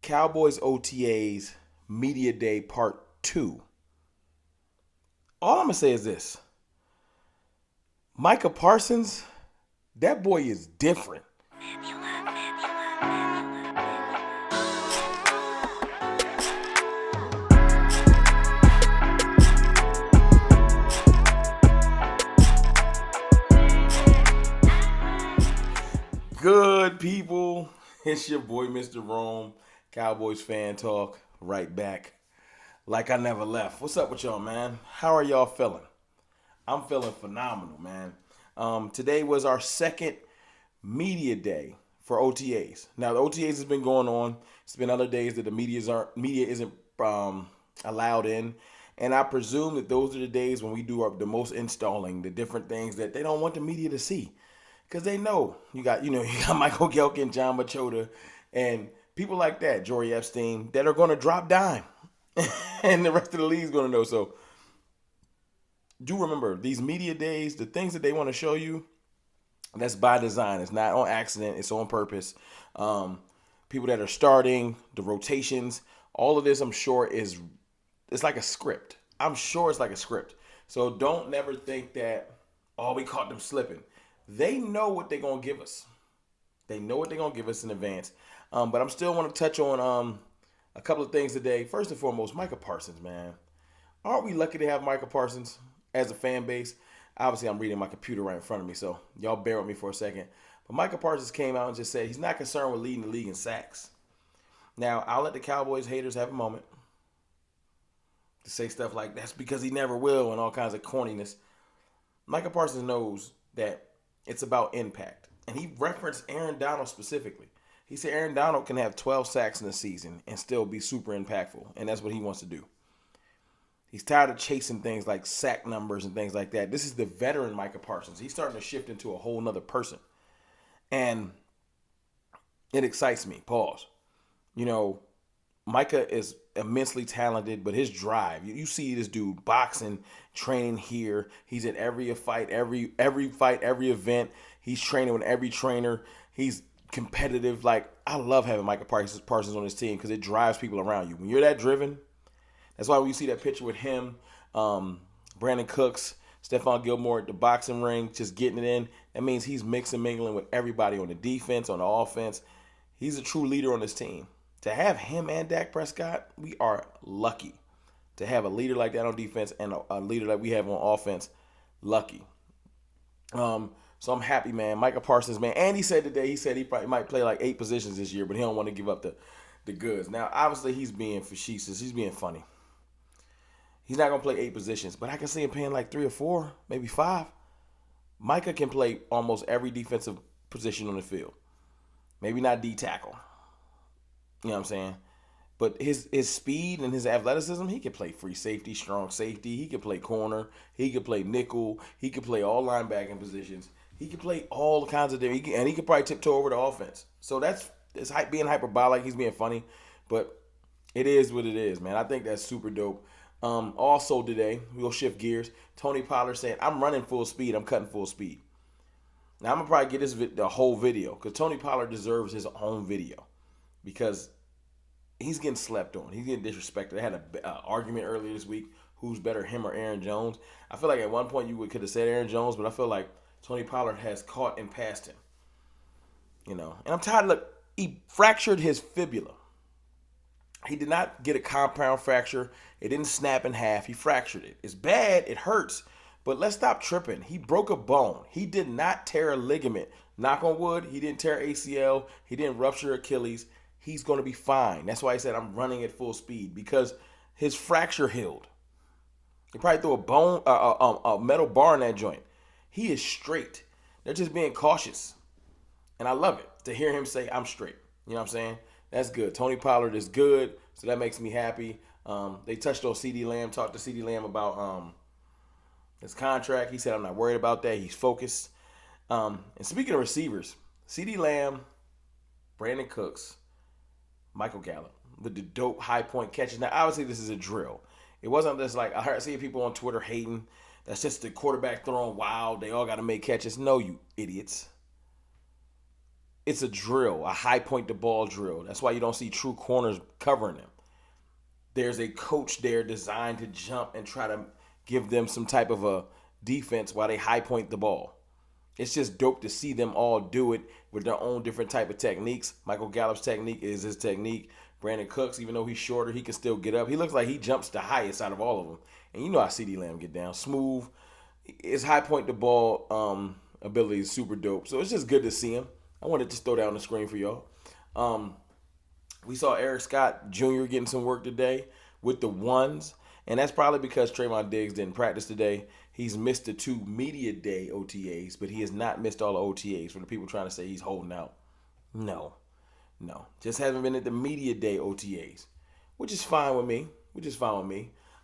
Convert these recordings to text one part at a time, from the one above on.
Cowboys OTAs Media Day Part 2. All I'm going to say is this. Micah Parsons, that boy is different. Good people, it's your boy Mr. Rome, Cowboys fan talk, right back. Like I never left. What's up with y'all, man? How are y'all feeling? I'm feeling phenomenal, man. Today was our second media day for OTAs. Now the OTAs has been going on. It's been other days that the media isn't allowed in, and I presume that those are the days when we do the most installing, the different things that they don't want the media to see. Because they know you got Michael Gelkin, John Machota, and people like that, Jory Epstein, that are going to drop dime. And the rest of the league's going to know. So do remember, these media days, the things that they want to show you, that's by design. It's not on accident. It's on purpose. People that are starting, the rotations, all of this, I'm sure, it's like a script. I'm sure it's like a script. So don't never think that, we caught them slipping. They know what they're going to give us. They know what they're going to give us in advance. But I'm still want to touch on a couple of things today. First and foremost, Micah Parsons, man. Aren't we lucky to have Micah Parsons as a fan base? Obviously, I'm reading my computer right in front of me, so y'all bear with me for a second. But Micah Parsons came out and just said he's not concerned with leading the league in sacks. Now, I'll let the Cowboys haters have a moment to say stuff like that's because he never will and all kinds of corniness. Micah Parsons knows that it's about impact. And he referenced Aaron Donald specifically. He said Aaron Donald can have 12 sacks in a season and still be super impactful. And that's what he wants to do. He's tired of chasing things like sack numbers and things like that. This is the veteran Micah Parsons. He's starting to shift into a whole nother person. And it excites me. Pause. Micah is immensely talented, but his drive, you see this dude boxing, training here. He's at every fight, every event. He's training with every trainer. He's competitive. Like, I love having Micah Parsons on his team because it drives people around you. When you're that driven, that's why when you see that picture with him, Brandon Cooks, Stephon Gilmore at the boxing ring, just getting it in, that means he's mixing, mingling with everybody on the defense, on the offense. He's a true leader on this team. To have him and Dak Prescott, we are lucky to have a leader like that on defense and a leader like we have on offense. Lucky. So I'm happy, man. Micah Parsons, man. And he said today, he probably might play like 8 positions this year, but he don't want to give up the goods. Now, obviously, he's being facetious. He's being funny. He's not going to play 8 positions, but I can see him playing like 3 or 4, maybe 5. Micah can play almost every defensive position on the field. Maybe not D tackle. You know what I'm saying? But his speed and his athleticism, he can play free safety, strong safety. He can play corner. He can play nickel. He can play all linebacking positions. He can play all kinds of different. And he can probably tiptoe over the offense. So it's being hyperbolic. He's being funny. But it is what it is, man. I think that's super dope. Also today, we'll shift gears. Tony Pollard saying, I'm running full speed. I'm cutting full speed. Now, I'm going to probably get the whole video because Tony Pollard deserves his own video. Because he's getting slept on. He's getting disrespected. I had an argument earlier this week. Who's better, him or Aaron Jones? I feel like at one point you could have said Aaron Jones, but I feel like Tony Pollard has caught and passed him. And I'm tired. He fractured his fibula. He did not get a compound fracture. It didn't snap in half. He fractured it. It's bad. It hurts. But let's stop tripping. He broke a bone. He did not tear a ligament. Knock on wood, he didn't tear ACL. He didn't rupture Achilles. He's going to be fine. That's why he said I'm running at full speed because his fracture healed. He probably threw a metal bar in that joint. He is straight. They're just being cautious. And I love it to hear him say I'm straight. You know what I'm saying? That's good. Tony Pollard is good, so that makes me happy. They touched on CeeDee Lamb, talked to CeeDee Lamb about his contract. He said I'm not worried about that. He's focused. And speaking of receivers, CeeDee Lamb, Brandon Cooks, Michael Gallup with the dope high point catches. Now, obviously, this is a drill. It wasn't just like I see people on Twitter hating. That's just the quarterback throwing wild. They all got to make catches. No, you idiots. it's a drill, a high point the ball drill. That's why you don't see true corners covering them. There's a coach there designed to jump and try to give them some type of a defense while they high point the ball. It's just dope to see them all do it with their own different type of techniques. Michael Gallup's technique is his technique. Brandon Cooks, even though he's shorter, he can still get up. He looks like he jumps the highest out of all of them. And you know how CeeDee Lamb get down. Smooth. His high point the ball ability is super dope. So it's just good to see him. I wanted to just throw that on the screen for y'all. We saw Eric Scott Jr. getting some work today with the ones. And that's probably because Trayvon Diggs didn't practice today. He's missed the 2 media day OTAs, but he has not missed all the OTAs. For the people trying to say he's holding out. No. Just haven't been at the media day OTAs, which is fine with me.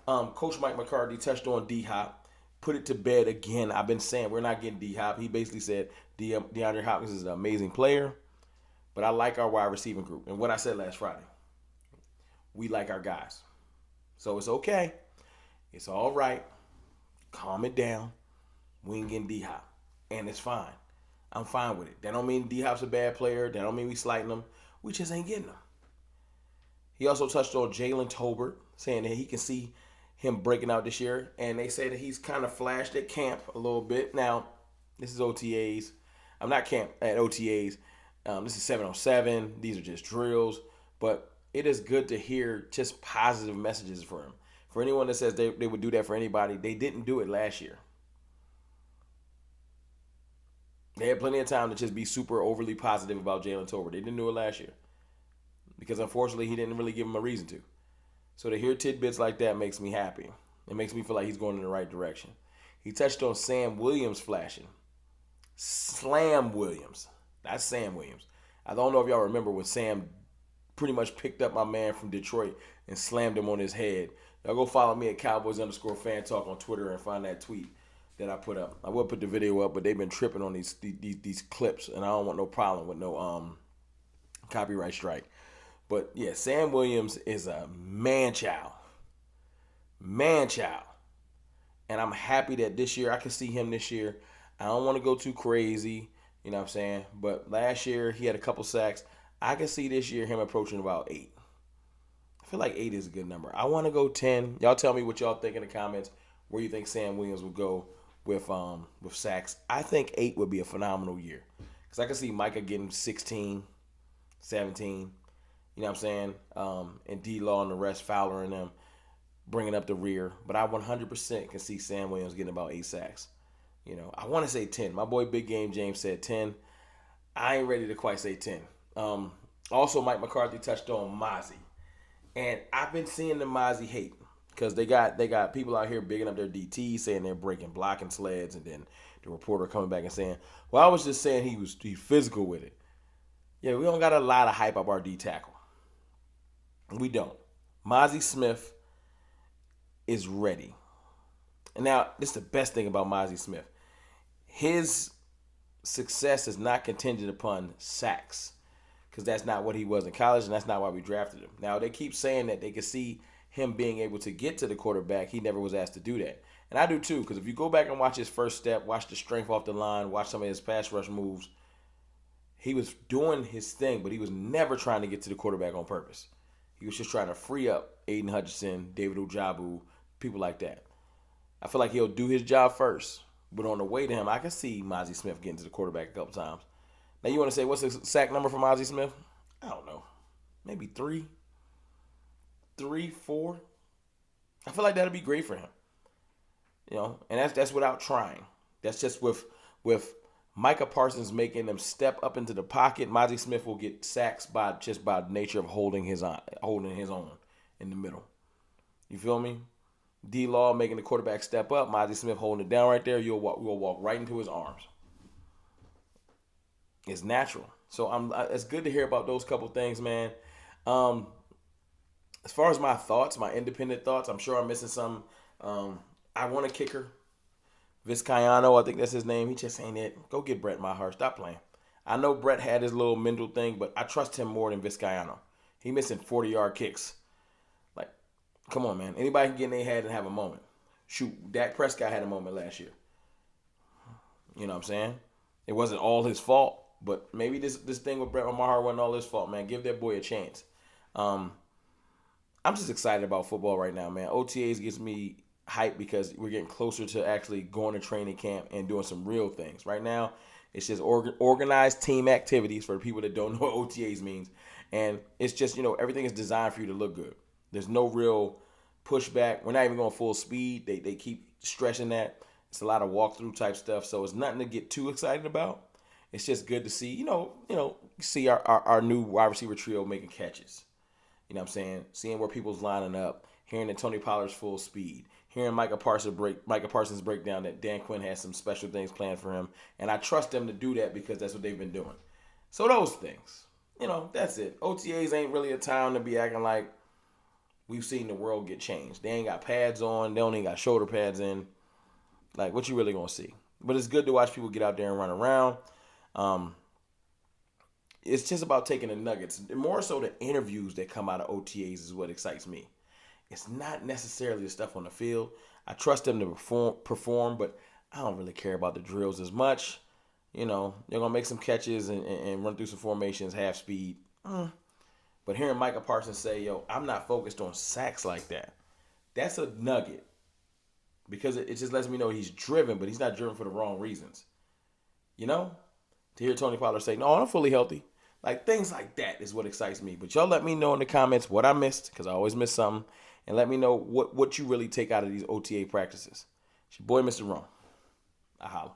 Coach Mike McCarthy touched on D-Hop, put it to bed again. I've been saying we're not getting D-Hop. He basically said DeAndre Hopkins is an amazing player, but I like our wide receiving group. And what I said last Friday, we like our guys. So it's okay. It's all right. Calm it down. We ain't getting D-Hop. And it's fine. I'm fine with it. That don't mean D-Hop's a bad player. That don't mean we slighting him. We just ain't getting him. He also touched on Jalen Tolbert, saying that he can see him breaking out this year. And they say that he's kind of flashed at camp a little bit. Now, this is OTAs. I'm not camp at OTAs. This is 7-on-7. These are just drills. But it is good to hear just positive messages for him. For anyone that says they would do that for anybody, they didn't do it last year. They had plenty of time to just be super overly positive about Jalen Tolbert. They didn't do it last year because, unfortunately, he didn't really give them a reason to. So to hear tidbits like that makes me happy. It makes me feel like he's going in the right direction. He touched on Sam Williams flashing. Slam Williams. That's Sam Williams. I don't know if y'all remember when Sam pretty much picked up my man from Detroit and slammed him on his head. Y'all go follow me at Cowboys_fan talk on Twitter and find that tweet that I put up. I will put the video up, but they've been tripping on these clips, and I don't want no problem with no copyright strike. But yeah, Sam Williams is a man child, and I'm happy that this year I can see him this year. I don't want to go too crazy, you know what I'm saying? But last year he had a couple sacks. I can see this year him approaching about 8. I feel like 8 is a good number. I want to go 10. Y'all tell me what y'all think in the comments. Where you think Sam Williams would go with sacks. I think 8 would be a phenomenal year. Because I can see Micah getting 16, 17. You know what I'm saying? And D-Law and the rest, Fowler and them, bringing up the rear. But I 100% can see Sam Williams getting about 8 sacks. You know, I want to say 10. My boy Big Game James said 10. I ain't ready to quite say 10. Also, Mike McCarthy touched on Mozzie. And I've been seeing the Mozzie hate. Because they got people out here bigging up their DT, saying they're blocking sleds, and then the reporter coming back and saying, well, I was just saying he's physical with it. Yeah, we don't got a lot of hype up our D tackle. We don't. Mozzie Smith is ready. And now, this is the best thing about Mozzie Smith. His success is not contingent upon sacks. Because that's not what he was in college, and that's not why we drafted him. Now, they keep saying that they can see him being able to get to the quarterback. He never was asked to do that. And I do too, because if you go back and watch his first step, watch the strength off the line, watch some of his pass rush moves, he was doing his thing, but he was never trying to get to the quarterback on purpose. He was just trying to free up Aiden Hutchinson, David Ojabo, people like that. I feel like he'll do his job first. But on the way to him, I can see Mozzie Smith getting to the quarterback a couple times. Now you want to say, what's the sack number for Mozzie Smith? I don't know. Maybe 3, 4. I feel like that'd be great for him. You know, and that's without trying. That's just with Micah Parsons making them step up into the pocket. Mozzie Smith will get sacks by nature of holding his own in the middle. You feel me? D-Law making the quarterback step up. Mozzie Smith holding it down right there. We'll walk right into his arms. It's natural. So it's good to hear about those couple things, man. As far as my thoughts, my independent thoughts, I'm sure I'm missing some. I want a kicker. Vizcaino, I think that's his name. He just ain't it. Go get Brett Maher. Stop playing. I know Brett had his little mental thing, but I trust him more than Vizcaino. He missing 40-yard kicks. Like, come on, man. Anybody can get in their head and have a moment. Shoot, Dak Prescott had a moment last year. You know what I'm saying? It wasn't all his fault, But maybe this thing with Brett Maher wasn't all his fault, man. Give that boy a chance. I'm just excited about football right now, man. OTAs gets me hyped because we're getting closer to actually going to training camp and doing some real things. Right now, it's just organized team activities for the people that don't know what OTAs means. And it's just, everything is designed for you to look good. There's no real pushback. We're not even going full speed. They keep stressing that. It's a lot of walkthrough type stuff. So it's nothing to get too excited about. It's just good to see, see our new wide receiver trio making catches. You know what I'm saying? Seeing where people's lining up, hearing that Tony Pollard's full speed, hearing Micah Parsons break down that Dan Quinn has some special things planned for him. And I trust them to do that because that's what they've been doing. So those things, that's it. OTAs ain't really a time to be acting like we've seen the world get changed. They ain't got pads on. They don't even got shoulder pads in. Like, what you really going to see? But it's good to watch people get out there and run around. It's just about taking the nuggets. More so the interviews that come out of OTAs is what excites me. It's not necessarily the stuff on the field. I trust them to perform, but I don't really care about the drills as much. They're going to make some catches and run through some formations, half speed. But hearing Micah Parsons say, I'm not focused on sacks like that. That's a nugget. Because it just lets me know he's driven, but he's not driven for the wrong reasons. To hear Tony Pollard say, no, I'm fully healthy. Like, things like that is what excites me. But y'all let me know in the comments what I missed, because I always miss something. And let me know what you really take out of these OTA practices. It's your boy, Mr. Rome. I holla.